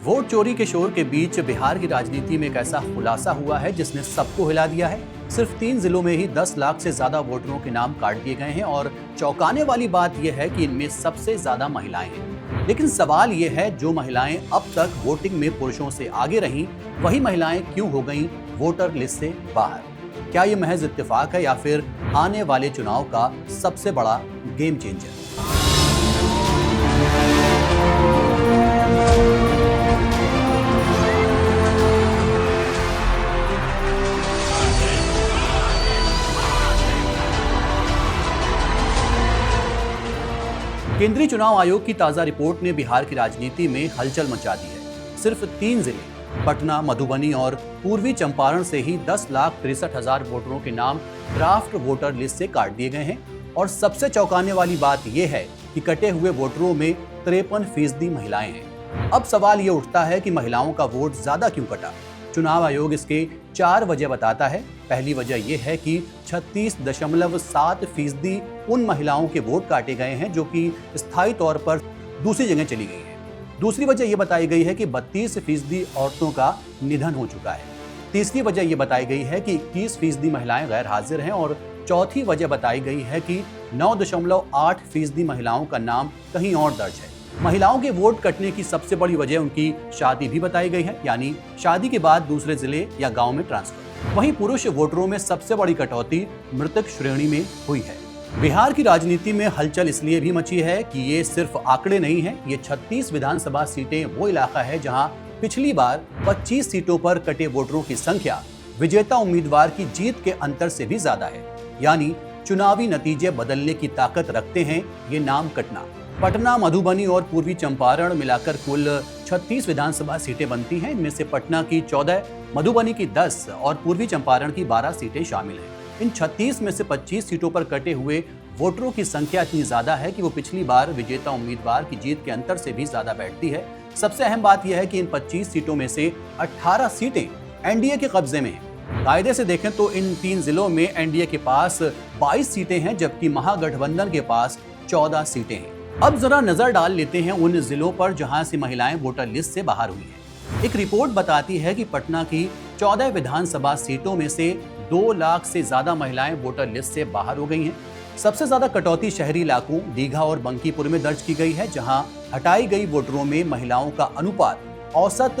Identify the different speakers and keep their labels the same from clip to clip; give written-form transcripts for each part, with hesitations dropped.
Speaker 1: Vote चोरी के शोर के बीच बिहार की राजनीति में एक ऐसा खुलासा हुआ है जिसने सबको हिला दिया है। सिर्फ 3 जिलों में ही 10 लाख से ज्यादा वोटरों के नाम काट दिए गए हैं और चौंकाने वाली बात यह है कि इनमें सबसे ज्यादा महिलाएं हैं। लेकिन सवाल यह है, जो महिलाएं अब तक वोटिंग में पुरुषों से आगे रहीं, वही महिलाएं क्यों हो गईं वोटर लिस्ट से बाहर? क्या ये महज इत्तेफाक है या फिर आने वाले चुनाव का सबसे बड़ा गेम चेंजर? केंद्रीय चुनाव आयोग की ताजा रिपोर्ट ने बिहार की राजनीति में हलचल मचा दी है। सिर्फ 3 जिले पटना, मधुबनी और पूर्वी चंपारण से ही 10,63,000 वोटरों के नाम ड्राफ्ट वोटर लिस्ट से काट दिए गए हैं। और सबसे चौंकाने वाली बात यह है कि कटे हुए वोटरों में 53% महिलाएं हैं। अब सवाल ये उठता है कि महिलाओं का वोट ज्यादा क्यों कटा? चुनाव आयोग इसके 4 वजह बताता है। पहली वजह यह है कि 36.7% उन महिलाओं के वोट काटे गए हैं जो कि स्थायी तौर पर दूसरी जगह चली गई हैं। दूसरी वजह यह बताई गई है कि 32% औरतों का निधन हो चुका है। तीसरी वजह यह बताई गई है कि 21% महिलाएं गैर हाजिर हैं और चौथी वजह बताई गई है कि 9.8% महिलाओं का नाम कहीं और दर्ज है। महिलाओं के वोट कटने की सबसे बड़ी वजह उनकी शादी भी बताई गई है, यानी शादी के बाद दूसरे जिले या गांव में ट्रांसफर। वहीं पुरुष वोटरों में सबसे बड़ी कटौती मृतक श्रेणी में हुई है। बिहार की राजनीति में हलचल इसलिए भी मची है कि ये सिर्फ आंकड़े नहीं है। ये 36 विधानसभा सीटें वो इलाका है जहां पिछली बार 25 सीटों पर कटे वोटरों की संख्या विजेता उम्मीदवार की जीत के अंतर से भी ज्यादा है। यानी चुनावी नतीजे बदलने की ताकत रखते हैं ये नाम कटना। पटना, मधुबनी और पूर्वी चंपारण मिलाकर कुल 36 विधानसभा सीटें बनती हैं। इनमें से पटना की 14, मधुबनी की 10 और पूर्वी चंपारण की 12 सीटें शामिल हैं। इन 36 में से 25 सीटों पर कटे हुए वोटरों की संख्या इतनी ज्यादा है कि वो पिछली बार विजेता उम्मीदवार की जीत के अंतर से भी ज्यादा बैठती है। सबसे अहम बात यह है कि इन 25 सीटों में से 18 सीटें एनडीए के कब्जे में हैं। कायदे से देखें तो इन 3 जिलों में एनडीए के पास 22 सीटें हैं, जबकि महागठबंधन के पास 14 सीटें हैं। अब जरा नजर डाल लेते हैं उन जिलों पर जहां से महिलाएं वोटर लिस्ट से बाहर हुई हैं। एक रिपोर्ट बताती है कि पटना की 14 विधानसभा सीटों में से 2 लाख से ज्यादा महिलाएं वोटर लिस्ट से बाहर हो गई हैं। सबसे ज्यादा कटौती शहरी इलाकों दीघा और बंकीपुर में दर्ज की गई है, जहां हटाई गई वोटरों में महिलाओं का अनुपात औसत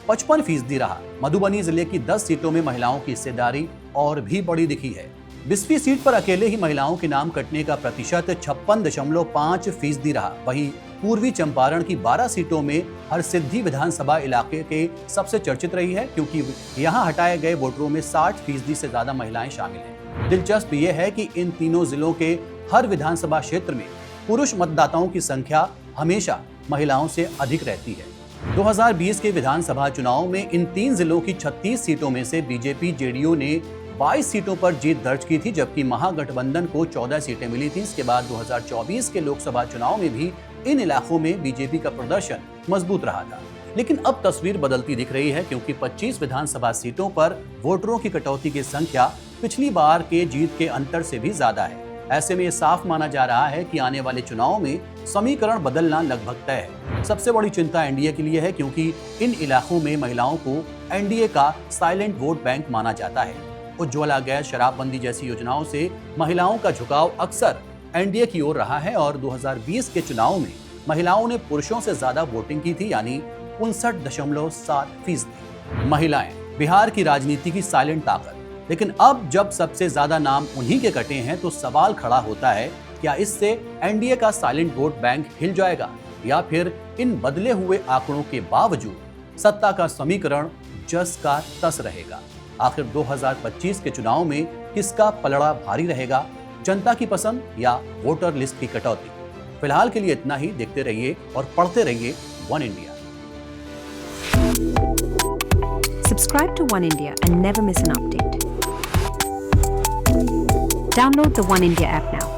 Speaker 1: 55% रहा। मधुबनी जिले की 10 सीटों में महिलाओं की हिस्सेदारी और भी बड़ी दिखी है। 20वीं सीट पर अकेले ही महिलाओं के नाम कटने का प्रतिशत 56.5% रहा। वहीं पूर्वी चंपारण की 12 सीटों में हरसिद्धि विधानसभा इलाके के सबसे चर्चित रही है, क्योंकि यहां हटाए गए वोटरों में 60% से ज्यादा महिलाएं शामिल हैं। दिलचस्प यह है कि इन तीनों जिलों के हर विधानसभा क्षेत्र में पुरुष मतदाताओं की संख्या हमेशा महिलाओं से अधिक रहती है। 2020 के विधानसभा चुनाव में इन 3 जिलों की 36 सीटों में से बीजेपी जेडीयू ने 22 सीटों पर जीत दर्ज की थी, जबकि महागठबंधन को 14 सीटें मिली थी। इसके बाद 2024 के लोकसभा चुनाव में भी इन इलाकों में बीजेपी का प्रदर्शन मजबूत रहा था। लेकिन अब तस्वीर बदलती दिख रही है, क्योंकि 25 विधानसभा सीटों पर वोटरों की कटौती की संख्या पिछली बार के जीत के अंतर से भी ज्यादा है। ऐसे में ये साफ माना जा रहा है कि आने वाले चुनाव में समीकरण बदलना लगभग तय है। सबसे बड़ी चिंता एनडीए के लिए है, क्योंकि इन इलाकों में महिलाओं को एनडीए का साइलेंट वोट बैंक माना जाता है। उज्ज्वला गैस, शराबबंदी जैसी योजनाओं से महिलाओं का झुकाव अक्सर एनडीए की ओर रहा है और 2020 के चुनाव में महिलाओं ने पुरुषों से ज्यादा वोटिंग की थी, यानी 59.7%। महिलाएं बिहार की राजनीति की साइलेंट ताकत। लेकिन अब जब सबसे ज्यादा नाम उन्हीं के कटे हैं, तो सवाल खड़ा होता है, क्या इससे एनडीए का साइलेंट वोट बैंक हिल जाएगा या फिर इन बदले हुए आंकड़ों के बावजूद सत्ता का समीकरण जस का तस रहेगा? आखिर 2025 के चुनाव में किसका पलड़ा भारी रहेगा, जनता की पसंद या वोटर लिस्ट की कटौती? फिलहाल के लिए इतना ही। देखते रहिए और पढ़ते रहिए one India.
Speaker 2: Subscribe to One India and never miss an update. Download the One India app now.